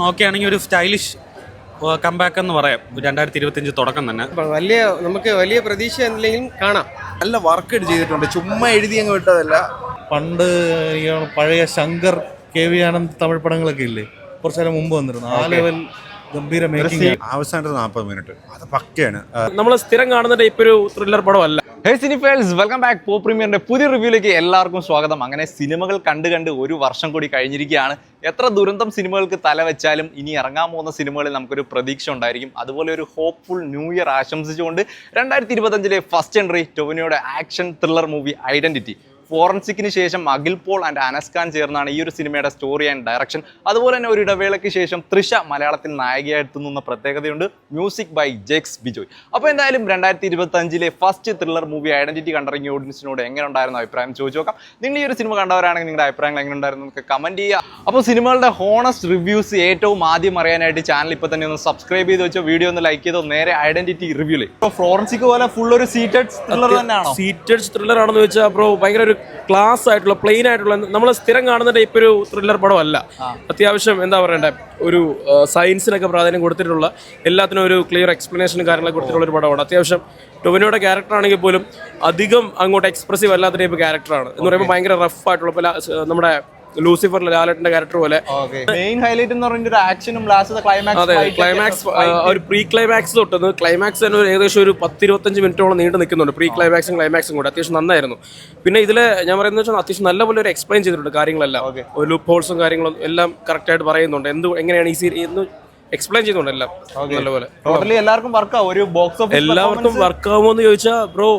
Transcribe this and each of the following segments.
നോക്കുകയാണെങ്കിൽ ഒരു stylish comeback എന്ന് പറയാം. 2025 തുടക്കം തന്നെ നമുക്ക് വലിയ പ്രതീക്ഷ എന്തെങ്കിലും കാണാം. നല്ല വർക്ക് ചെയ്തിട്ടുണ്ട്, ചുമ്മാ എഴുതി അങ്ങ് വിട്ടതല്ല. പണ്ട് പഴയ ശങ്കർ KV ആനന്ദ് തമിഴ് പടങ്ങളൊക്കെ ഇല്ലേ, കുറച്ചു മുമ്പ് വന്നിരുന്നു. ആ ലെവൽ ഗംഭീര മേക്കിംഗ്. അവസാനത്തെ 40 മിനിറ്റ് അത് പക്കയാണ്. നമ്മൾ സ്ഥിരം കാണുന്ന ടൈപ്പ് ഒരു ത്രില്ലർ പടമല്ല. ഹേ സിനിഫാൻസ്, വെൽക്കം ബാക്ക്. പോ പ്രീമിയറിന്റെ പുതിയ റിവ്യൂയിലേക്ക് എല്ലാവർക്കും സ്വാഗതം. അങ്ങനെ സിനിമകൾ കണ്ട് ഒരു വർഷം കൂടി കഴിഞ്ഞിരിക്കുകയാണ്. എത്ര ദുരന്തം സിനിമകൾക്ക് തല വെച്ചാലും ഇനി ഇറങ്ങാൻ പോകുന്ന സിനിമകളിൽ നമുക്കൊരു പ്രതീക്ഷ ഉണ്ടായിരിക്കും. അതുപോലെ ഒരു ഹോപ്പ്ഫുൾ ന്യൂ ഇയർ ആശംസിച്ചുകൊണ്ട് 2025 ഫസ്റ്റ് എൻട്രി ടൊവിനോയുടെ ആക്ഷൻ ത്രില്ലർ മൂവി ഐഡന്റിറ്റി. ഫോറൻസിക്കിന് ശേഷം അഖിൽ പോൾ ആൻഡ് അനസ് ഖാൻ ചേർന്നാണ് ഈ ഒരു സിനിമയുടെ സ്റ്റോറി ആൻഡ് ഡയറക്ഷൻ. അതുപോലെ തന്നെ ഒരു ഇടവേളയ്ക്ക് ശേഷം തൃഷ മലയാളത്തിൽ നായികയായെത്തുന്ന പ്രത്യേകതയുണ്ട്. Music by Jakes Bejoy. അപ്പോൾ എന്തായാലും 2025 ഫസ്റ്റ് ത്രില്ലർ മൂവി ഐഡന്റിറ്റി കണ്ടിറങ്ങിയ ഓഡിയൻസിനോട് എങ്ങനെ ഉണ്ടായിരുന്ന അഭിപ്രായം ചോദിച്ചു നോക്കാം. നിങ്ങൾ ഈ ഒരു സിനിമ കണ്ടവരാണെങ്കിൽ നിങ്ങളുടെ അഭിപ്രായങ്ങൾ എങ്ങനെ ഉണ്ടായിരുന്നു നമുക്ക് കമന്റ് ചെയ്യുക. അപ്പോൾ സിനിമകളുടെ ഹോണസ്റ്റ് റിവ്യൂസ് ഏറ്റവും ആദ്യം അറിയാനായിട്ട് ചാനൽ ഇപ്പോൾ തന്നെ ഒന്ന് സബ്സ്ക്രൈബ് ചെയ്ത് വെച്ചോ, വീഡിയോ ഒന്ന് ലൈക്ക് ചെയ്തോ. നേരെ ഐഡന്റിറ്റി റിവ്യൂല്. ഇപ്പോൾ ഫോറൻസിക് പോലെ ഫുൾ ഒരു സീറ്റഡ് ത്രില്ലർ തന്നെയാണോ? സീറ്റഡ് ത്രില്ലർ ആണെന്ന് വെച്ചാൽ ബ്രോ ഭയങ്കര ഒരു ക്ലാസ് ആയിട്ടുള്ള പ്ലെയിൻ ആയിട്ടുള്ള നമ്മൾ സ്ഥിരം കാണുന്ന ടൈപ്പ് ഒരു ത്രില്ലർ പടമല്ല. അത്യാവശ്യം എന്താ പറയണ്ടേ, ഒരു സയൻസിനൊക്കെ പ്രാധാന്യം കൊടുത്തിട്ടുള്ള, എല്ലാത്തിനും ഒരു ക്ലിയർ എക്സ്പ്ലനേഷനും കാര്യങ്ങളൊക്കെ കൊടുത്തിട്ടുള്ള ഒരു പടമാണ്. അത്യാവശ്യം ടൊവിനോയുടെ ക്യാരക്ടർ ആണെങ്കിൽ പോലും അധികം അങ്ങോട്ട് എക്സ്പ്രസീവ് അല്ലാത്ത ടൈപ്പ് ക്യാരക്ടറാണ് എന്ന് പറയുമ്പോൾ ഭയങ്കര റഫ് ആയിട്ടുള്ള നമ്മുടെ ലൂസിഫറിലെ ലാലേട്ടന്റെ ക്യാരക്ടർ പോലെ. മെയിൻ ഹൈലൈറ്റ് എന്ന് പറയുന്നത് ആക്ഷനും ലാസ്റ്റ് ക്ലൈമാക്സ്. അതെ, ക്ലൈമാക്സ് ഒരു പ്രീ ക്ലൈമാക്സ് തൊട്ട് ക്ലൈമാക്സ് തന്നെ ഏകദേശം ഒരു 10-25 മിനിറ്റോളം നീണ്ടു നിൽക്കുന്നുണ്ട്. പ്രീ ക്ലൈമാക്സും ക്ലൈമാക്സും കൂടെ അത്യാവശ്യം നന്നായിരുന്നു. പിന്നെ ഇതിൽ ഞാൻ പറയുന്നത് വെച്ചാൽ അത്യാവശ്യം നല്ലപോലെ ഒരു എക്സ്പ്ലെയിൻ ചെയ്തിട്ടുണ്ട് കാര്യങ്ങളെല്ലാം. ഒരു ലൂപ്പ് ഹോൾസും കാര്യങ്ങളും എല്ലാം കറക്റ്റ് ആയിട്ട് പറയുന്നുണ്ട്. എങ്ങനെയാണ് ഈ എക്സ്പ്ലെയിൻ ചെയ്യുന്നുണ്ട് എല്ലാം നല്ലപോലെ. ടോട്ടലി എല്ലാവർക്കും വർക്കാവും. ഒരു ബോക്സ് ഓഫീസ് എല്ലാവർക്കും വർക്കാവുമോ എന്ന് ചോദിച്ചാൽ ബ്രോ,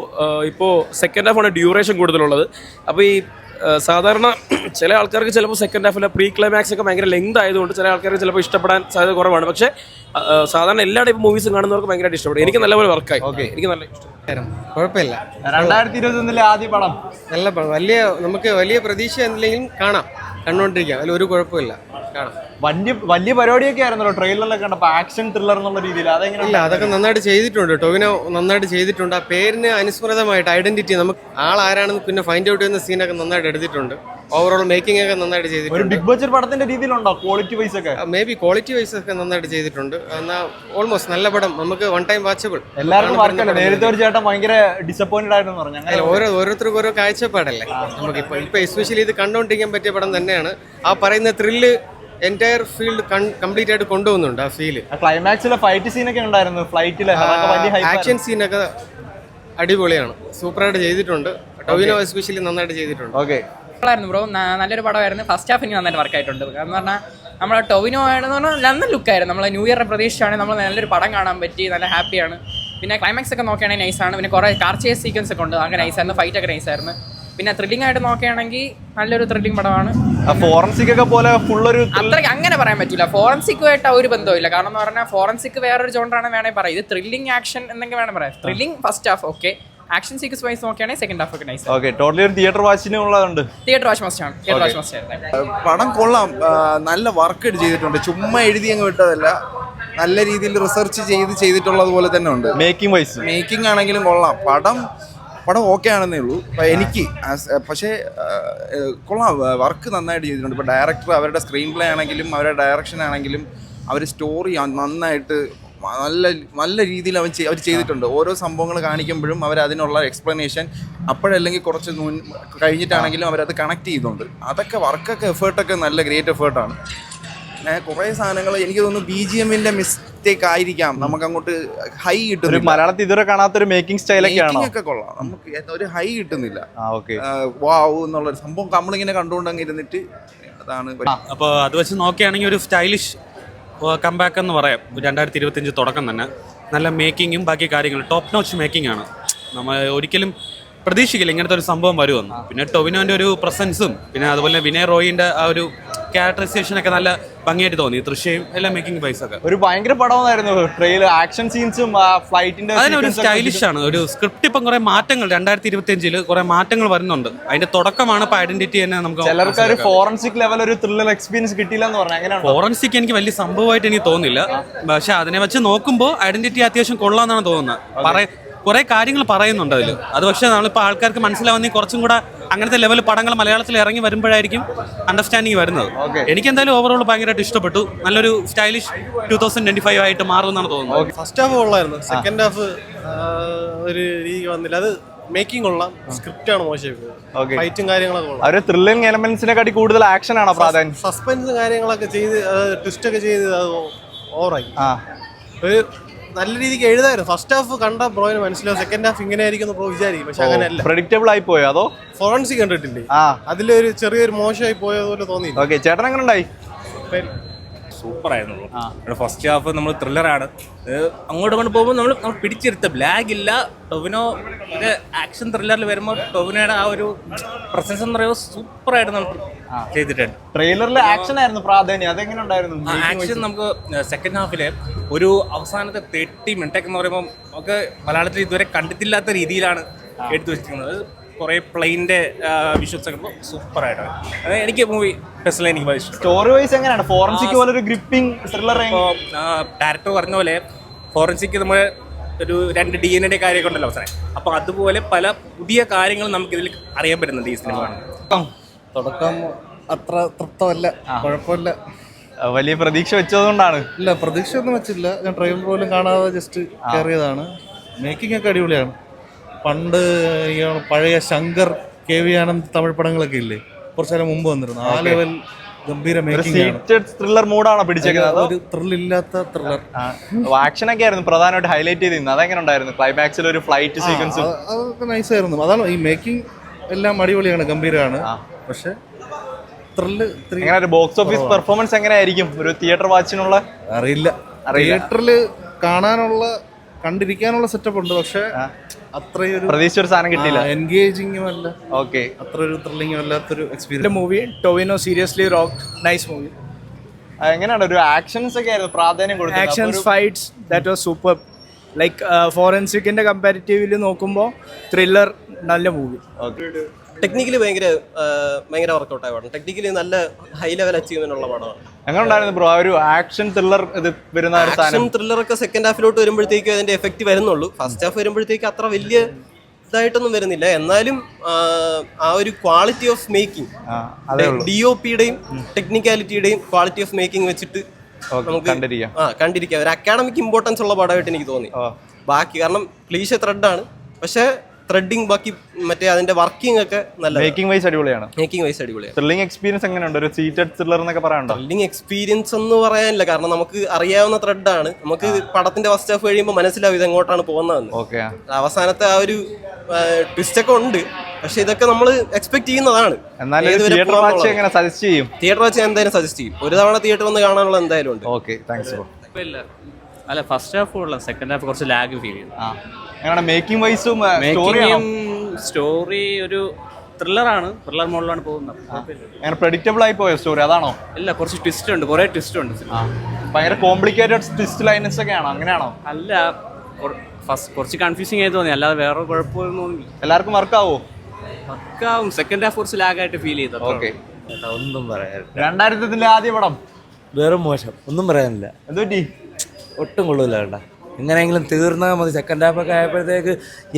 ഇപ്പോൾ സെക്കൻഡ് ഹാഫാണ് ഡ്യൂറേഷൻ കൂടുതലുള്ളത്. അപ്പോൾ ഈ സാധാരണ ചില ആൾക്കാർക്ക് ചിലപ്പോൾ സെക്കൻഡ് ഹാഫിലെ പ്രീ ക്ലൈമാക്സ് ഒക്കെ ഭയങ്കര ലെങ്ത് ആയതുകൊണ്ട് ചില ആൾക്കാർക്ക് ചിലപ്പോൾ ഇഷ്ടപ്പെടാൻ സാധ്യത കുറവാണ്. പക്ഷേ സാധാരണ എല്ലാ ടൈപ്പ് മൂവീസും കാണുന്നവർക്ക് ഭയങ്കരമായിട്ട് ഇഷ്ടപ്പെടും. എനിക്ക് നല്ലപോലെ വർക്കായി, എനിക്ക് നല്ല ഇഷ്ടം. കുഴപ്പമില്ല. 2021 ആദ്യ പടം നല്ല പടം. നമുക്ക് വലിയ പ്രതീക്ഷ എന്തെങ്കിലും കാണാം, കണ്ടുകൊണ്ടിരിക്കാം. അതിൽ ഒരു കുഴപ്പമില്ല, കാണാം. വലിയ പരിപാടിയൊക്കെ ആയിരുന്നല്ലോ ട്രെയിലറിലൊക്കെ കണ്ടപ്പോൾ, ആക്ഷൻ ത്രില്ലർ എന്നുള്ള രീതിയിൽ. ഇല്ല, അതൊക്കെ നന്നായിട്ട് ചെയ്തിട്ടുണ്ട്. ടൊവിനോ നന്നായിട്ട് ചെയ്തിട്ടുണ്ട്. ആ പേരിന് അനുസ്മൃതമായിട്ട് ഐഡന്റിറ്റി, നമുക്ക് ആളാരാണെന്ന് പിന്നെ ഫൈൻഡ് ഔട്ട് ചെയ്യുന്ന സീനൊക്കെ നന്നായിട്ട് എടുത്തിട്ടുണ്ട്. ഓവറോൾ മേക്കിംഗ് ഒക്കെ നന്നായിട്ട് ചെയ്തിട്ടുണ്ട്. ബിഗ് ബഡ്ജറ്റ് പടത്തിന്റെ രീതിയിലുണ്ടോ ക്വാളിറ്റി വൈസ് ഒക്കെ? മേ ബി ക്വാളിറ്റി വൈസ് ഒക്കെ നന്നായിട്ട് ചെയ്തിട്ടുണ്ട്. എന്നാൽ ഓൾമോസ്റ്റ് നല്ല പടം, നമുക്ക് വൺ ടൈം വാച്ചബിൾ. എല്ലാവർക്കും വർക്കല്ല. നേരത്തെ ഒരു ചേട്ടൻ ഭയങ്കര ഡിസപ്പോയിന്റഡ് ആയിട്ടെന്ന് പറഞ്ഞു. ഓരോരുത്തർക്കും ഓരോ കാഴ്ചപ്പാടല്ലേ. നമുക്ക് ഇപ്പൊ എസ്പെഷ്യലി ഇത് കണ്ടുകൊണ്ടിരിക്കാൻ പറ്റിയ പടം തന്നെയാണ്. ആ പറയുന്ന ത്രില്ല് എൻറ്റയർ ഫീൽഡ് കംപ്ലീറ്റ് ആയിട്ട് കൊണ്ടുപോകുന്നുണ്ട്. ആ ഫീല് ക്ലൈമാക്സിലെ ഫൈറ്റ് സീനൊക്കെ ഉണ്ടായിരുന്നു, ഫ്ലൈറ്റിലെ ആക്ഷൻ സീനൊക്കെ അടിപൊളിയാണ്, സൂപ്പറായിട്ട് ചെയ്തിട്ടുണ്ട്. ടൊവിനോ എസ്പെഷ്യലി നന്നായിട്ട് ചെയ്തിട്ടുണ്ട്. ഓക്കെ ബ്രോ, നല്ലൊരു പടമായിരുന്നു. ഫസ്റ്റ് ഹാഫ് എനിക്ക് നന്നായിട്ട് വർക്കായിട്ടുണ്ട്. എന്ന് പറഞ്ഞാൽ നമ്മളെ ടൊവിനോ ആണെന്ന് പറഞ്ഞാൽ നല്ല ലുക്കായിരുന്നു. നമ്മൾ ന്യൂ ഇയറിന്റെ പ്രതീക്ഷയാണ്, നമ്മൾ നല്ലൊരു പടം കാണാൻ പറ്റി, നല്ല ഹാപ്പിയാണ്. പിന്നെ ക്ലൈമാക്സ് ഒക്കെ നോക്കുകയാണെങ്കിൽ നൈസാണ്. പിന്നെ കുറേ കാർ ചേസ് സീക്വൻസ് ഒക്കെ ഉണ്ട്, അങ്ങനെ നൈസായിരുന്നു. ഫൈറ്റ് ഒക്കെ നൈസായിരുന്നു. പിന്നെ ത്രില്ലിംഗ് ആയിട്ട് നോക്കുകയാണെങ്കിൽ നല്ലൊരു ത്രില്ലിംഗ് പടമാണ്. ഫോറൻസിക് ഒക്കെ പോലെ ഫുള്ളൊരു അത്രയ്ക്ക് അങ്ങനെ പറയാൻ പറ്റില്ല. ഫോറൻസിക്കുമായിട്ട് ഒരു ബന്ധമില്ല. കാരണം എന്ന് പറഞ്ഞാൽ ഫോറൻസിക് വേറൊരു ജോണ്ടറാണ് വേണമെങ്കിൽ പറയാം. ഇത് ത്രില്ലിംഗ് ആക്ഷൻ എന്നൊക്കെ വേണം പറയാം. Thrilling first half okay, action sequence wise നോക്കുകയാണെങ്കിൽ സെക്കൻഡ് ഹാഫ് ഒക്കെ നൈസ്. ഓക്കെ, ടോട്ടലി ഒരു തിയേറ്റർ വാച്ചിനുള്ളതുണ്ട്. തിയേറ്റർ വാച്ച് മസ്റ്റ് ആണ്. തിയേറ്റർ വാച്ച് മസ്റ്റ് ആണ്. പടം കൊള്ളാം, നല്ല വർക്ക് ചെയ്തിട്ടുണ്ട്, ചുമ്മാ എഴുതി അങ്ങ് വിട്ടതല്ല. നല്ല രീതിയിൽ റിസർച്ച് ചെയ്തിട്ടുള്ളത് പോലെ തന്നെ ഉണ്ട്. മേക്കിംഗ് ആണെങ്കിലും കൊള്ളാം. പടം ഓക്കെ ആണെന്നേ ഉള്ളൂ എനിക്ക്. പക്ഷേ കൊള്ളാം, വർക്ക് നന്നായിട്ട് ചെയ്തിട്ടുണ്ട്. ഇപ്പോൾ ഡയറക്ടർ അവരുടെ സ്ക്രീൻ പ്ലേ ആണെങ്കിലും അവരുടെ ഡയറക്ഷൻ ആണെങ്കിലും അവർ സ്റ്റോറി നന്നായിട്ട് നല്ല രീതിയിൽ അവർ ചെയ്തിട്ടുണ്ട്. ഓരോ സംഭവങ്ങൾ കാണിക്കുമ്പോഴും അവർ അതിനുള്ള എക്സ്പ്ലനേഷൻ അപ്പോഴല്ലെങ്കിൽ കുറച്ച് കഴിഞ്ഞിട്ടാണെങ്കിലും അവരത് കണക്ട് ചെയ്തുകൊണ്ട് അതൊക്കെ വർക്കൊക്കെ എഫേർട്ടൊക്കെ നല്ല ഗ്രേറ്റ് എഫേർട്ടാണ്. കുറേ സാധനങ്ങൾ എനിക്ക് തോന്നുന്നു BGMന്റെ മിസ്റ്റേക്ക് ആയിരിക്കാം, നമുക്ക് അങ്ങോട്ട് ഹൈ കിട്ടുന്നില്ല. മലയാളത്തിൽ ഇതുവരെ കാണാത്തൊരു മേക്കിംഗ് സ്റ്റൈലൊക്കെ കൊള്ളാം, നമുക്ക് ഒരു ഹൈ കിട്ടുന്നില്ല. വാവ് എന്നുള്ളൊരു സംഭവം നമ്മളിങ്ങനെ കണ്ടുകൊണ്ടങ്ങ് ഇരുന്നിട്ട് അതാണ്. അപ്പോൾ അത് വെച്ച് നോക്കുകയാണെങ്കിൽ ഒരു സ്റ്റൈലിഷ് കംബാക്ക് എന്ന് പറയാം. 2025 തുടക്കം തന്നെ നല്ല മേക്കിങ്ങും ബാക്കി കാര്യങ്ങളും ടോപ്പ് നോച്ച് മേക്കിംഗ് ആണ്. നമ്മൾ ഒരിക്കലും പ്രതീക്ഷിക്കില്ല ഇങ്ങനത്തെ ഒരു സംഭവം വരുമെന്ന്. പിന്നെ ടൊവിനോന്റെ ഒരു പ്രസൻസും പിന്നെ അതുപോലെ വിനയ് റോയിന്റെ ആ ഒരു ക്യാരക്ടറൈസേഷനൊക്കെ നല്ല ഭംഗിയായിട്ട് തോന്നി. തൃശ്ശയും എല്ലാം മേക്കിംഗ് വൈസ് ഒക്കെ ഒരു ഭയങ്കര പടമായിരുന്നു. ട്രെയിലർ ആക്ഷൻ സീൻസും ഫ്ലൈറ്റിന്റെ അതിനൊരു സ്റ്റൈലിഷ് ആണ്. ഒരു സ്ക്രിപ്റ്റ് ഇപ്പം കുറെ മാറ്റങ്ങൾ 2025 കുറെ മാറ്റങ്ങൾ വരുന്നുണ്ട്. അതിന്റെ തുടക്കമാണ് ഇപ്പൊ ഐഡന്റിറ്റി തന്നെ. നമുക്ക് ചിലർക്ക് ഒരു ഫോറൻസിക് ലെവൽ ഒരു ത്രില്ലർ എക്സ്പീരിയൻസ് കിട്ടിയില്ല എന്ന് പറഞ്ഞാൽ അങ്ങനെയാണ്. ഫോറൻസിക് എനിക്ക് വലിയ സംഭവമായിട്ട് എനിക്ക് തോന്നില്ല. പക്ഷെ അതിനെ വെച്ച് നോക്കുമ്പോൾ ഐഡന്റിറ്റി അത്യാവശ്യം കൊള്ളാന്നാണ് തോന്നുന്നത്. കുറെ കാര്യങ്ങൾ പറയുന്നുണ്ട് അതിൽ. അത് പക്ഷേ നമ്മളിപ്പോൾ ആൾക്കാർക്ക് മനസ്സിലാവുന്ന കുറച്ചും കൂടെ അങ്ങനത്തെ ലെവൽ പടങ്ങൾ മലയാളത്തിൽ ഇറങ്ങി വരുമ്പോഴായിരിക്കും അണ്ടർസ്റ്റാൻഡിങ് വരുന്നത്. എനിക്ക് എന്തായാലും ഓവറോൾ ഭയങ്കരമായിട്ട് ഇഷ്ടപ്പെട്ടു. നല്ലൊരു സ്റ്റൈലിഷ് 2025 ആയിട്ട് മാറുമെന്നാണ് തോന്നുന്നത്. ഫസ്റ്റ് ഹാഫ് കൊള്ളായിരുന്നു, സെക്കൻഡ് ഹാഫ് ഒരു രീതി വന്നില്ല. അത് മേക്കിംഗ് കൊള്ളാം, സ്ക്രിപ്റ്റ് ആണ് മോശം, ഫൈറ്റും കാര്യങ്ങളൊക്കെ കൊള്ളാം. ഒരു ത്രില്ലിംഗ് എലമെന്റ്സിനെക്കാട്ടി കൂടുതൽ ആക്ഷൻ ആണോ പ്രാധാന്യം? സസ്പെൻസ് കാര്യങ്ങളൊക്കെ ചെയ്ത് ട്വിസ്റ്റ് ഒക്കെ ചെയ്ത് അത് ഓവറായി. ഒരു നല്ല രീതിക്ക് എഴുതായിരുന്നു. ഫസ്റ്റ് ഹാഫ് കണ്ട ബ്രോയിന് മനസ്സിലാവും സെക്കൻഡ് ഹാഫ് ഇങ്ങനെ ആയിരിക്കും ബ്രോ വിചാരിക്കും, പക്ഷെ അങ്ങനെയല്ല. പ്രെഡിക്റ്റബിൾ ആയി പോയോ അതോ ഫോറൻസിക് കണ്ടിട്ടില്ലേ, അതിലൊരു ചെറിയൊരു മോശമായി പോയതുപോലെ തോന്നി. ഓക്കെ, ചേട്ടൻ എങ്ങനെ ഉണ്ടായി? സൂപ്പർ ആയിരുന്നു. ഫസ്റ്റ് ഹാഫ് നമ്മൾ ത്രില്ലറാണ്, അങ്ങോട്ട് കൊണ്ട് പോകുമ്പോൾ നമ്മൾ പിടിച്ചെടുത്ത ലാഗ് ഇല്ല. ടൊവിനോ ഒരു ആക്ഷൻ ത്രില്ലറിൽ വരുമ്പോൾ ടൊവിനോയുടെ ആ ഒരു പ്രസൻസ് എന്ന് പറയുമ്പോൾ സൂപ്പറായിട്ട് നമ്മൾ ചെയ്തിട്ടുണ്ട്. ട്രെയിലറിൽ ആക്ഷൻ ആയിരുന്നു പ്രാധാന്യം, അതെങ്ങനെ ഉണ്ടായിരുന്നു? ആക്ഷൻ നമുക്ക് സെക്കൻഡ് ഹാഫില് ഒരു അവസാനത്തെ 30 മിനിറ്റ് എന്ന് പറയുമ്പോൾ നമുക്ക് മലയാളത്തിൽ ഇതുവരെ കണ്ടിട്ടില്ലാത്ത രീതിയിലാണ് എടുത്തു വെച്ചിരിക്കുന്നത്. കുറേ പ്ലെയിൻ്റെ വിഷ്വൽസ് ഒക്കെ സൂപ്പറായിട്ടാണ്. അത് എനിക്ക് മൂവി പേഴ്സണലി എനിക്ക് വളരെ ഇഷ്ടം. സ്റ്റോറി വൈസ് എങ്ങനെയാണ്? ഫോറൻസിക് പോലെ ഒരു ഗ്രിപ്പിംഗ് ത്രില്ലർ. ഡയറക്ടർ പറഞ്ഞ പോലെ ഫോറൻസിക് നമ്മൾ ഒരു 2 DNA കാര്യമൊക്കെ ഉണ്ടല്ലോ അവസാനം, അപ്പോൾ അതുപോലെ പല പുതിയ കാര്യങ്ങളും നമുക്കിതിൽ അറിയാൻ പറ്റുന്നുണ്ട് ഈ സിനിമ കാണുന്നത്. തുടക്കം അത്ര തൃപ്തമല്ല, കുഴപ്പമില്ല. വലിയ പ്രതീക്ഷ വെച്ചതുകൊണ്ടാണ്. ഇല്ല, പ്രതീക്ഷയൊന്നും വെച്ചില്ല. ഞാൻ ട്രെയിലർ പോലും കാണാതെ ജസ്റ്റ് കയറിയതാണ്. മേക്കിംഗ് ഒക്കെ അടിപൊളിയാണ്. പണ്ട് പഴയ ശങ്കർ KV ആനന്ദ് തമിഴ് പടങ്ങളൊക്കെ ഇല്ലേ, കുറച്ചു കാലം മുമ്പ് വന്നിരുന്നു. ആ ലെവൽ ഗംഭീര മേക്കിംഗ് ആണ്. ത്രില്ലർ മൂഡാണോ പിടിച്ചേക്കുന്നത്? ഒരു ത്രില്ലില്ലാത്ത ത്രില്ലർ. ആക്ഷൻ ഒക്കെ ആയിരുന്നു പ്രധാനമായിട്ട് ഹൈലൈറ്റ് ചെയ്തിരുന്നത്. അതെങ്ങനെ ഉണ്ടായിരുന്നു? ക്ലൈമാക്സിൽ ഒരു ഫ്ലൈറ്റ് സീക്വൻസ് അതൊക്കെ നൈസ് ആയിരുന്നു. അതാണ് ഈ മേക്കിംഗ് എല്ലാം അടിപൊളിയാണ്, ഗംഭീരമാണ്. പക്ഷെ ത്രില്ല് എങ്ങനെ ഒരു ബോക്സ് ഓഫീസ് പെർഫോമൻസ് എങ്ങനെയായിരിക്കും ഒരു തിയേറ്റർ വാച്ചിനുള്ള? അറിയില്ല. തിയേറ്ററിൽ കാണാനുള്ള കണ്ടിരിക്കാനുള്ള സെറ്റപ്പ് ഉണ്ട്, പക്ഷെ അത്രയൊരു പ്രതീക്ഷിച്ചൊരു സാധനം കിട്ടിയില്ല. എൻഗേജിങ്ങും അല്ല, ഓക്കെ, അത്ര ഒരു ത്രില്ലിംഗും അല്ലാത്തൊരു experience movie. Tovino seriously rocked, nice movie. എങ്ങനെയാണ് ഒരു ആക്ഷൻസ് ഒക്കെ ആയിരുന്നു പ്രാധാന്യം കൊടുത്തത്? Actions, fights, that was super. Like ഫോറൻസിക്കിന്റെ കമ്പാരിറ്റീവില് നോക്കുമ്പോൾ ത്രില്ലർ നല്ല മൂവി. ടെക്നിക്കലി ഭയങ്കര വർക്കൗട്ടായ പടം. ടെക്നിക്കലി നല്ല ഹൈ ലെവൽ അച്ചീവ്മെന്റ് ഉള്ള പടമാണ്. എങ്ങനെ ഉണ്ടായിരുന്നു ബ്രോ ആ ഒരു ആക്ഷൻ ത്രില്ലർ ഇത് വരുന്ന ഒരു സാധനം? ത്രില്ലറൊക്കെ സെക്കൻഡ് ഹാഫിലോട്ട് വരുമ്പോഴത്തേക്കും അതിന്റെ എഫക്റ്റ് വരുന്നുള്ളൂ. ഫസ്റ്റ് ഹാഫ് വരുമ്പോഴത്തേക്ക് അത്ര വലിയ ഇതായിട്ടൊന്നും വരുന്നില്ല. എന്നാലും ആ ഒരു ക്വാളിറ്റി ഓഫ് മേക്കിംഗ്, DOPയുടെയും ടെക്നിക്കാലിറ്റിയുടെയും ക്വാളിറ്റി ഓഫ് മേക്കിംഗ് വെച്ചിട്ട് നമുക്ക് കണ്ടിരിക്കാം. ഒരു അക്കാഡമിക് ഇമ്പോർട്ടൻസ് ഉള്ള പടമായിട്ട് എനിക്ക് തോന്നി. ബാക്കി കാരണം ക്ലീശ ത്രെഡാണ്, പക്ഷെ ത്രെഡിങ് ബാക്കി മറ്റേ അതിന്റെ വർക്കിംഗ് ഒക്കെ നല്ല. മേക്കിംഗ് വൈസ് അടിപൊളിയാണ്. ത്രില്ലിംഗ് എക്സ്പീരിയൻസ് എങ്ങനെയുണ്ട്? ഒരു സീറ്റഡ് ത്രില്ലർ എന്നൊക്കെ പറയാനുണ്ടോ? ത്രില്ലിംഗ് എക്സ്പീരിയൻസ് എന്ന് പറയാനില്ല, കാരണം നമുക്ക് അറിയാവുന്ന ത്രെഡാണ്. നമുക്ക് പടത്തിന്റെ ഫസ്റ്റ് ഹാഫ് കഴിയുമ്പോൾ മനസ്സിലാവും ഇത് എങ്ങോട്ടാണ് പോകുന്നതെന്ന്. അവസാനത്തെ ആ ഒരു ട്വിസ്റ്റ് ഒക്കെ ഉണ്ട്, പക്ഷെ ഇതൊക്കെ നമ്മൾ എക്സ്പെക്ട് ചെയ്യുന്നതാണ്. തിയേറ്റർ വാച്ച് എന്തായാലും സജസ്റ്റ് ചെയ്യും. ഒരു തവണ തിയേറ്റർ വന്ന് കാണാനുള്ള എന്തായാലും ഉണ്ട്. Okay, thanks bro. അല്ല, ഫസ്റ്റ് ഹാഫ് ഉള്ള, സെക്കൻഡ് ഹാഫ് കുറച്ച് ലാഗ് ഫീൽ ചെയ്തു. എങ്ങനെ മേക്കിംഗ് വൈസും സ്റ്റോറി ഒരു ത്രില്ലറാണ്, ത്രില്ലർ മോഡിലാണ് പോകുന്നത്. അങ്ങനെ പ്രഡിക്റ്റബിൾ ആയി പോയോ സ്റ്റോറി? അതാണോ? ഇല്ല, കുറച്ച് ട്വിസ്റ്റ് ഉണ്ട്, കുറേ ട്വിസ്റ്റ് ഉണ്ട്. ഭയങ്കര കോംപ്ലിക്കേറ്റഡ് ട്വിസ്റ്റ് ലൈൻസ് ഒക്കെ ആണോ? അങ്ങനെയാണോ? അല്ല, ഫസ്റ്റ് കുറച്ച് കൺഫ്യൂസിങ് ആയി തോന്നി, അല്ലാതെ വേറെ കുഴപ്പമൊന്നും തോന്നി. എല്ലാവർക്കും വർക്കാവോ? വർക്കാവും. സെക്കൻഡ് ഹാഫ് കുറച്ച് ലാഗായിട്ട് ഫീൽ ചെയ്തു. ഓക്കെ, ഒന്നും പറയാൻ. 2000 ആദ്യ പടം വെറും മോശം, ഒന്നും പറയാനില്ല. എന്തുപറ്റി? ഒട്ടും കൊള്ളൂല കേട്ടാ. എങ്ങനെയെങ്കിലും തീർന്നാൽ മതി. സെക്കൻഡ് ഹാഫൊക്കെ ആയപ്പോഴത്തേക്ക്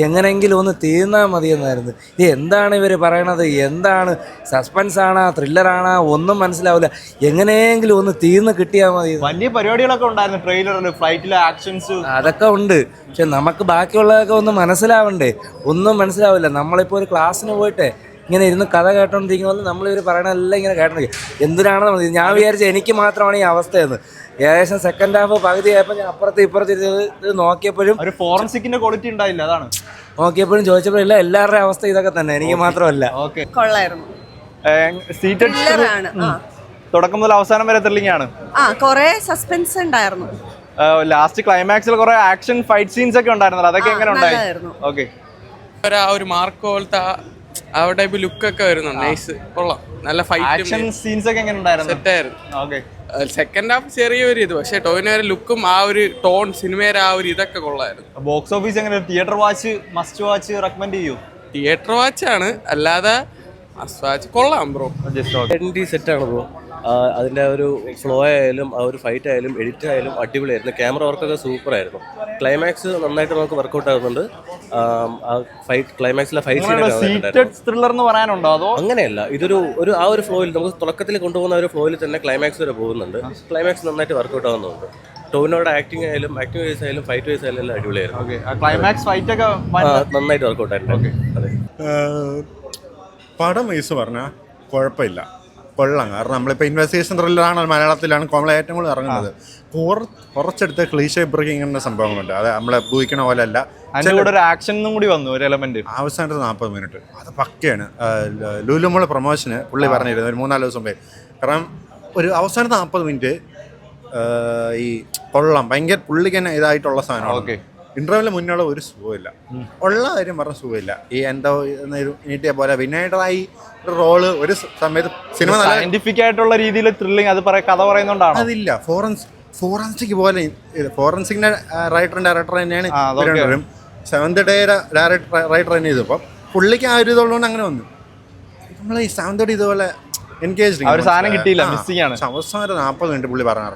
എങ്ങനെയെങ്കിലും ഒന്ന് തീർന്നാൽ മതി എന്നായിരുന്നു. ഇത് എന്താണ് ഇവർ പറയണത്? എന്താണ് സസ്പെൻസാണോ ത്രില്ലറാണോ ഒന്നും മനസ്സിലാവില്ല. എങ്ങനെയെങ്കിലും ഒന്ന് തീർന്ന് കിട്ടിയാൽ മതി. വലിയ പരിപാടികളൊക്കെ ഉണ്ടായിരുന്നു ട്രെയിലറിൽ, ഫ്ലൈറ്റിലെ ആക്ഷൻസ് അതൊക്കെ ഉണ്ട്, പക്ഷെ നമുക്ക് ബാക്കിയുള്ളതൊക്കെ ഒന്ന് മനസ്സിലാവണ്ടേ? ഒന്നും മനസ്സിലാവില്ല. നമ്മളിപ്പോൾ ഒരു ക്ലാസ്സിന് പോയിട്ട് ഇങ്ങനെ ഇരുന്ന് കഥ കേട്ടോണ്ടിരിക്കുന്നത് നമ്മളിവർ പറയണതെല്ലാം ഇങ്ങനെ കേട്ടോണ്ടിരിക്കും. എന്തിനാണെന്ന് ഞാൻ വിചാരിച്ചത് എനിക്ക് മാത്രമാണ് ഈ അവസ്ഥയെന്ന്. ഏകദേശം സെക്കൻഡ് ഹാഫ് പകുതി ആയപ്പോൾ ഞാൻ അപ്പുറത്ത് ഇത് നോക്കിയപ്പോഴും ഒരു ഫോറൻസിക്കിന്റെ ക്വാളിറ്റി ഉണ്ടായില്ല. അതാണ് നോക്കിയപ്പോഴും ചോദിച്ചപ്പോഴില്ല, എല്ലാവരുടെയും അവസ്ഥ ഇതൊക്കെ തന്നെ, എനിക്ക് മാത്രമല്ല. ഓക്കെ, കൊള്ളായിരുന്നു. സീറ്റഡ് തുടക്കം മുതൽ അവസാനം വരെ ത്രില്ലിംഗ് ആണ്. കുറെ സസ്പെൻസ് ഉണ്ടായിരുന്നു. ലാസ്റ്റ് ക്ലൈമാക്സിൽ കുറെ ആക്ഷൻ ഫൈറ്റ് സീൻസ് ഒക്കെ ഉണ്ടായിരുന്നല്ലോ, അതൊക്കെ എങ്ങനെ ഉണ്ടായി? ഓക്കെ, ഒരു മാർക്ക് പോലത്തെ ആ ടൈപ്പ് ലുക്ക് ഒക്കെ വരുന്നുണ്ട്. നൈസ്, കൊള്ളാം. നല്ല ഫൈറ്റ് സീൻസ് ഒക്കെ എങ്ങനെ ഉണ്ടായിരുന്നു? സെറ്റായിരുന്നു. ഓക്കെ, സെക്കൻഡ് ഹാഫ് ചെറിയൊരു ഇത്, പക്ഷെ ടോവിനോയുടെ ലുക്കും ആ ഒരു ടോൺ, സിനിമയുടെ ആ ഒരു ഇതൊക്കെ കൊള്ളായിരുന്നു. ബോക്സ് ഓഫീസ് എങ്ങനെ? Theatre watch, must watch recommend ചെയ്യൂ? തിയേറ്റർ വാച്ചാണ്, അല്ലാതെ മസ്റ്റ് വാച്ച് കൊള്ളാം ബ്രോ. സെറ്റാണ് ബ്രോ. അതിൻ്റെ ഒരു ഫ്ലോ ആയാലും ആ ഒരു ഫൈറ്റ് ആയാലും എഡിറ്റ് ആയാലും അടിപൊളിയായിരുന്നു. ക്യാമറ വർക്കൊക്കെ സൂപ്പറായിരുന്നു. ക്ലൈമാക്സ് നന്നായിട്ട് നമുക്ക് വർക്കൗട്ട് ആകുന്നുണ്ട്. ക്ലൈമാക്സിലെ ഫൈറ്റ് ത്രില്ലർ എന്ന് പറയാനുണ്ടോ അതോ അങ്ങനെയല്ല, ഇതൊരു ആ ഒരു ഫ്ലോയിൽ നമുക്ക് തുടക്കത്തിൽ കൊണ്ടുപോകുന്ന ഒരു ഫ്ലോയിൽ തന്നെ ക്ലൈമാക്സ് വരെ പോകുന്നുണ്ട്. ക്ലൈമാക്സ് നന്നായിട്ട് വർക്കൗട്ട് ആകുന്നുണ്ട്. ടോവിനോയുടെ ആക്ടിങ് വൈസ് ആയാലും ഫൈറ്റ് വൈസ് ആയാലും എല്ലാം അടിപൊളിയായിരുന്നു. ക്ലൈമാക്സ് ഫൈറ്റ് ഒക്കെ നന്നായിട്ട് വർക്കൗട്ട് ആയിട്ടുണ്ട്. അതെ, പടം വയസ്സ് പറഞ്ഞാൽ കുഴപ്പമില്ല, കൊള്ളാം. കാരണം നമ്മളിപ്പോൾ ഇൻവെസ്റ്റിഗേഷൻ ത്രില്ലറാണ്, മലയാളത്തിലാണ് നമ്മൾ ഏറ്റവും കൂടുതൽ ഇറങ്ങുന്നത്. കുറച്ചെടുത്ത് ക്ലീഷേ ബ്രേക്കിംഗ് എന്ന സംഭവങ്ങളുണ്ട്. അത് നമ്മളെ ഊഹിക്കണ പോലെ അല്ല. അതിൻ്റെ കൂടെ ഒരു ആക്ഷനും കൂടി വന്നു, ഒരു എലമെന്റ്. അവസാനത്തെ 40 മിനിറ്റ് അത് പക്കയാണ്. ലുലുമോള് പ്രൊമോഷന് പുള്ളി പറഞ്ഞിരുന്നു ഒരു 3-4 ദിവസം മുമ്പേ. കാരണം ഒരു അവസാനത്തെ 40 മിനിറ്റ് ഈ കൊള്ളാം, ഭയങ്കര പുള്ളിക്ക് തന്നെ ഇതായിട്ടുള്ള സാധനമാണ്. ഇന്റർവ്യൂവിന് മുന്നുള്ള ഒരു സുഖമില്ല, ഉള്ള കാര്യം പറഞ്ഞ സുഖമില്ല. ഈ എന്തോ നീട്ടിയ പോലെ വിനയഡറായി ഒരു റോള് ഒരു സമയത്ത് സിനിമ സയന്റിഫിക് ആയിട്ടുള്ള രീതിയിൽ ത്രില്ലിങ് അത് കഥ പറയുന്നോണ്ടാണ്. അതില്ല, ഫോറൻസിക് പോലെ ഫോറൻസിക്കിന്റെ റൈറ്ററും ഡയറക്ടർ തന്നെയാണ്. 7th ഡേ റൈറ്റർ തന്നെ ചെയ്തപ്പോൾ പുള്ളിക്ക് ആ ഒരു ഇതുള്ളതുകൊണ്ട് അങ്ങനെ വന്നു. നമ്മൾ ഈ 7th ഡേ ഇതുപോലെ എൻഗേജ്ഡ് സാധനം കിട്ടിയില്ല, മിസ്സിംഗ് ആണ്. അവസാനം 40 മിനിറ്റ് പുള്ളി പറഞ്ഞു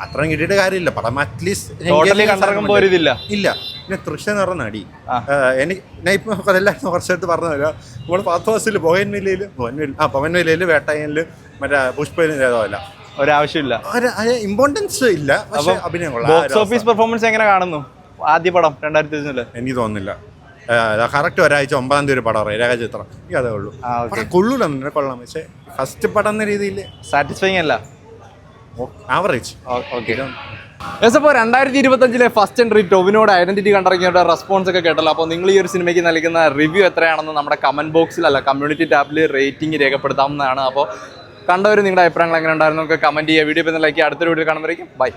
അത്രയും കിട്ടിയിട്ട് കാര്യമില്ല. പടം അറ്റ്ലീസ്റ്റ് ഇല്ല. പിന്നെ തൃശ്ശ എന്ന് പറഞ്ഞ നടി ഞാൻ ഇപ്പൊ എല്ലാവരും കുറച്ചെടുത്ത് പറഞ്ഞു തരാം. നമ്മൾ 10 ബസ്സിൽ പവൻവേലിയിൽ വേട്ടയനില് മറ്റേ പുഷ്പയിലും ഏതോല്ല ഒരാവശ്യമില്ല, ഇമ്പോർട്ടൻസ് ഇല്ല. പക്ഷെ അഭിനയം കൊള്ളാം. ബോക്സ് ഓഫീസ് പെർഫോമൻസ് എങ്ങനെ കാണുന്നു ആദ്യ പടം 2019? എനിക്ക് തോന്നുന്നില്ല. കറക്റ്റ് ഒരാഴ്ച 9-ാം തീയതി ഒരു പടം പറയും രേഖാചിത്രം. എനിക്ക് അതേ ഉള്ളൂ. കൊള്ളൂല, കൊള്ളാം. പക്ഷെ ഫസ്റ്റ് പടം എന്ന രീതിയിൽ സാറ്റിസ്ഫൈങ് അല്ല, ആവറേജ്. ഓക്കെ. അപ്പോൾ 2025 ഫസ്റ്റ് എൻട്രി ടൊവിനോയുടെ ഐഡന്റിറ്റി കണ്ടിറങ്ങിയവരുടെ റെസ്പോൺസ് ഒക്കെ കേട്ടല്ലോ. അപ്പോൾ നിങ്ങൾ ഈ ഒരു സിനിമയ്ക്ക് നൽകുന്ന റിവ്യൂ എത്രയാണെന്ന് നമ്മുടെ കമന്റ് ബോക്സിൽ കമ്മ്യൂണിറ്റി ടാബിൽ റേറ്റിംഗ് രേഖപ്പെടുത്താവുന്നതാണ്. അപ്പോൾ കണ്ടവർ നിങ്ങളുടെ അഭിപ്രായങ്ങൾ എങ്ങനെ ഉണ്ടായിരുന്നു നമുക്ക് കമന്റ് ചെയ്യുക. വീഡിയോ ലൈക്ക്, അടുത്തൊരു വീഡിയോ കാണുമ്പോഴേക്കും ബൈ.